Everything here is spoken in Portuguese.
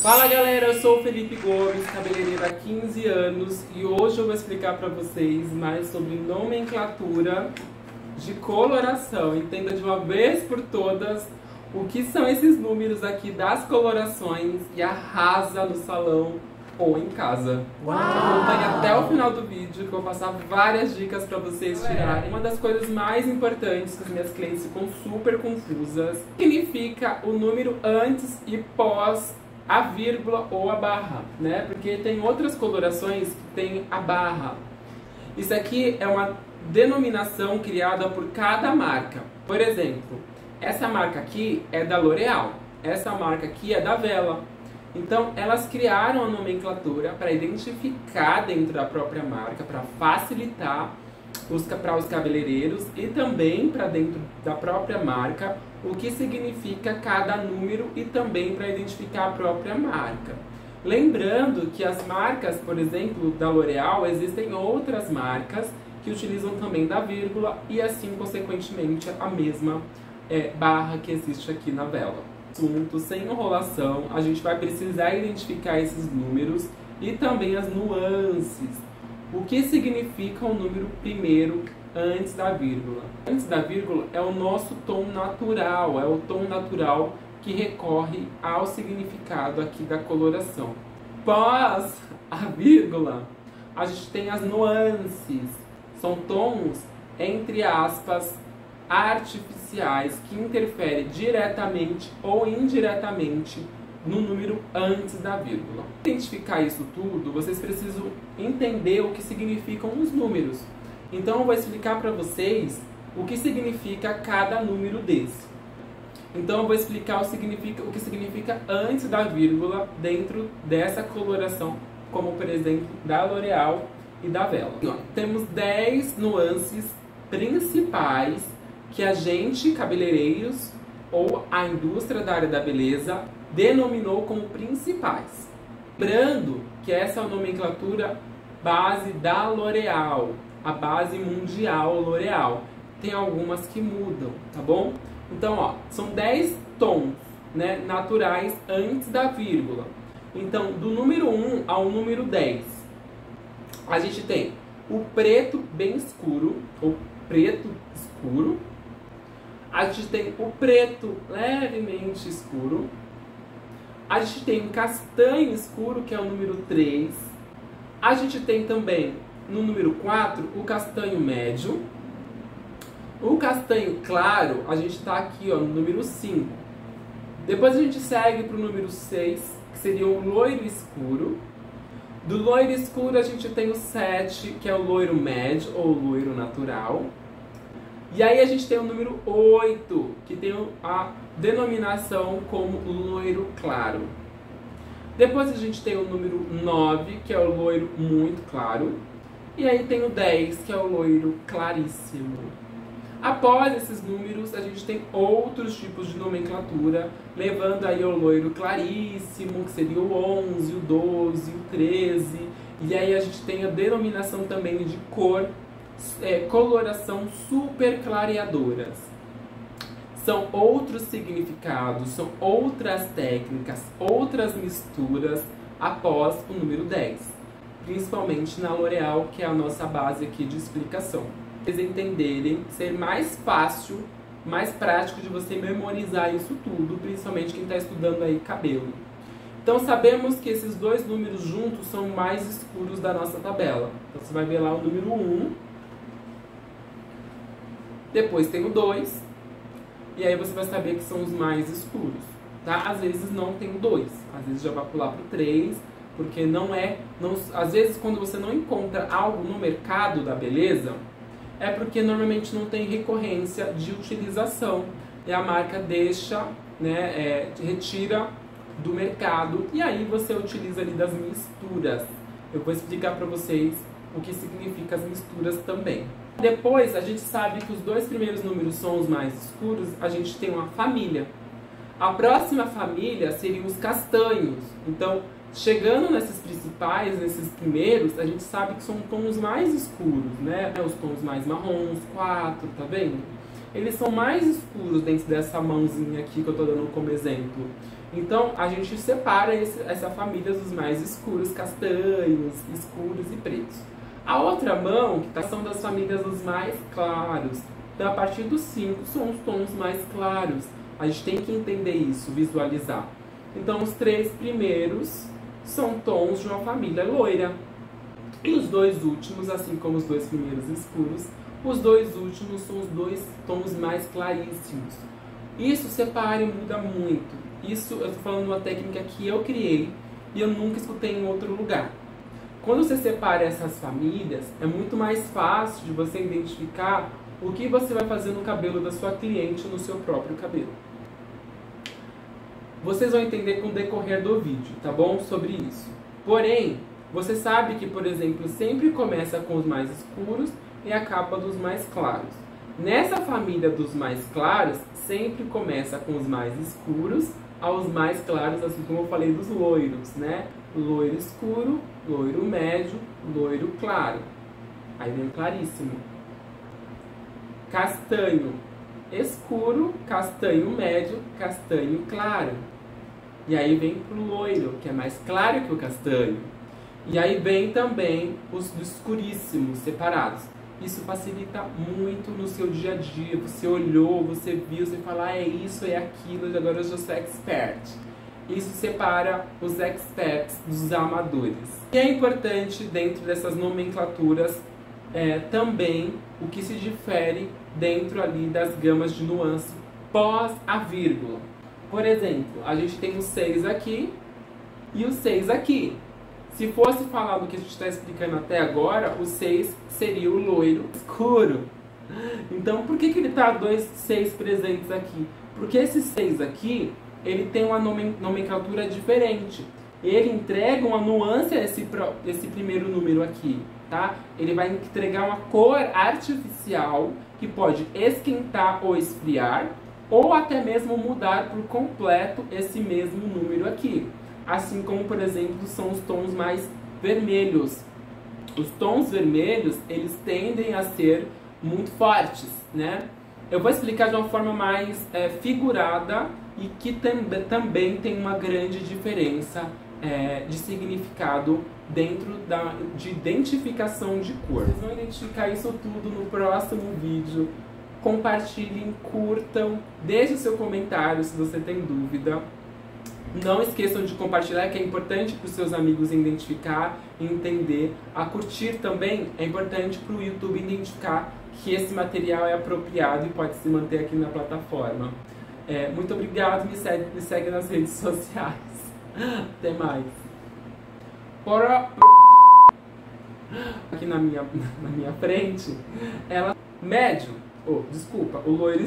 Fala galera, eu sou o Felipe Gomes, cabeleireiro há 15 anos e hoje eu vou explicar para vocês mais sobre nomenclatura de coloração. Entenda de uma vez por todas o que são esses números aqui das colorações e arrasa no salão ou em casa. Acompanhe até o final do vídeo que eu vou passar várias dicas para vocês tirarem. Uma das coisas mais importantes que as minhas clientes ficam super confusas significa o número antes e pós a vírgula ou a barra, né? Porque tem outras colorações que tem a barra. Isso aqui é uma denominação criada por cada marca. Por exemplo, essa marca aqui é da L'Oréal, essa marca aqui é da Wella. Então, elas criaram a nomenclatura para identificar dentro da própria marca, para facilitar para os cabeleireiros e também para dentro da própria marca o que significa cada número e também para identificar a própria marca. Lembrando que as marcas, por exemplo, da L'Oréal, existem outras marcas que utilizam também da vírgula e assim, consequentemente, a mesma barra que existe aqui na Wella. Assunto, sem enrolação, a gente vai precisar identificar esses números e também as nuances. O que significa o número primeiro antes da vírgula? Antes da vírgula é o nosso tom natural, é o tom natural que recorre ao significado aqui da coloração. Pós a vírgula, a gente tem as nuances. São tons, entre aspas, artificiais que interferem diretamente ou indiretamente no número antes da vírgula. Para identificar isso tudo, vocês precisam entender o que significam os números. Então eu vou explicar para vocês o que significa cada número desse. Então eu vou explicar o que significa antes da vírgula dentro dessa coloração, como por exemplo da L'Oréal e da Wella. Temos 10 nuances principais que a gente, cabeleireiros ou a indústria da área da beleza, denominou como principais. Lembrando que essa é a nomenclatura base da L'Oréal, a base mundial L'Oréal. Tem algumas que mudam, tá bom? Então, ó, são 10 tons, né, naturais antes da vírgula. Então, do número 1 ao número 10, a gente tem o preto bem escuro, ou preto escuro. A gente tem o preto levemente escuro. A gente tem o castanho escuro, que é o número 3. A gente tem também, no número 4, o castanho médio. O castanho claro, a gente está aqui ó, no número 5. Depois a gente segue para o número 6, que seria o loiro escuro. Do loiro escuro a gente tem o 7, que é o loiro médio ou loiro natural. E aí a gente tem o número 8, que tem a denominação como loiro claro. Depois a gente tem o número 9, que é o loiro muito claro. E aí tem o 10, que é o loiro claríssimo. Após esses números, a gente tem outros tipos de nomenclatura, levando aí ao loiro claríssimo, que seria o 11, o 12, o 13. E aí a gente tem a denominação também de cor, coloração super clareadoras. São outros significados, são outras técnicas, outras misturas após o número 10. Principalmente na L'Oréal, que é a nossa base aqui de explicação. Para vocês entenderem, ser mais fácil, mais prático de você memorizar isso tudo, principalmente quem está estudando aí cabelo. Então sabemos que esses dois números juntos são mais escuros da nossa tabela. Então você vai ver lá o número 1, depois tem o 2, e aí você vai saber que são os mais escuros, tá? Às vezes não tem o 2, às vezes já vai pular pro 3, porque às vezes quando você não encontra algo no mercado da beleza, é porque normalmente não tem recorrência de utilização, e a marca deixa, né, retira do mercado, e aí você utiliza ali das misturas. Eu vou explicar para vocês o que significa as misturas também. Depois, a gente sabe que os dois primeiros números são os mais escuros, a gente tem uma família. A próxima família seriam os castanhos. Então, chegando nesses principais, nesses primeiros, a gente sabe que são tons mais escuros, né? Os tons mais marrons, 4, tá vendo? Eles são mais escuros dentro dessa mãozinha aqui que eu tô dando como exemplo. Então a gente separa essa família dos mais escuros, castanhos, escuros e pretos. A outra mão, são das famílias dos mais claros. Então a partir dos 5 são os tons mais claros. A gente tem que entender isso, visualizar. Então os 3 primeiros são tons de uma família loira. E os 2 últimos, assim como os 2 primeiros escuros, os 2 últimos são os 2 tons mais claríssimos. Isso separa e muda muito. Isso eu estou falando de uma técnica que eu criei e eu nunca escutei em outro lugar. Quando você separa essas famílias, é muito mais fácil de você identificar o que você vai fazer no cabelo da sua cliente ou no seu próprio cabelo. Vocês vão entender com o decorrer do vídeo, tá bom? Sobre isso. Porém, você sabe que, por exemplo, sempre começa com os mais escuros e acaba dos mais claros. Nessa família dos mais claros, sempre começa com os mais escuros aos mais claros, assim como eu falei dos loiros, né? Loiro escuro, loiro médio, loiro claro. Aí vem claríssimo. Castanho escuro, castanho médio, castanho claro. E aí vem pro loiro, que é mais claro que o castanho. E aí vem também os escuríssimos, separados. Isso facilita muito no seu dia a dia. Você olhou, você viu, você fala, ah, é isso, é aquilo, e agora eu já sou expert. Isso separa os experts dos amadores. E é importante, dentro dessas nomenclaturas, também o que se difere dentro ali das gamas de nuance pós a vírgula. Por exemplo, a gente tem os 6 aqui e os 6 aqui. Se fosse falar do que a gente está explicando até agora, o 6 seria o loiro escuro. Então, por que ele está 2 6 presentes aqui? Porque esse 6 aqui, ele tem uma nomenclatura diferente. Ele entrega uma nuance a esse primeiro número aqui, tá? Ele vai entregar uma cor artificial que pode esquentar ou esfriar, ou até mesmo mudar por completo esse mesmo número aqui. Assim como, por exemplo, são os tons mais vermelhos. Os tons vermelhos, eles tendem a ser muito fortes, né? Eu vou explicar de uma forma mais figurada e que também tem uma grande diferença de significado dentro de identificação de cor. Vocês vão identificar isso tudo no próximo vídeo. Compartilhem, curtam, deixe o seu comentário se você tem dúvida. Não esqueçam de compartilhar, que é importante para os seus amigos identificar e entender. A curtir também é importante para o YouTube identificar que esse material é apropriado e pode se manter aqui na plataforma. Muito obrigado, me segue nas redes sociais. Até mais. Aqui na minha frente, ela médio, desculpa, o loiro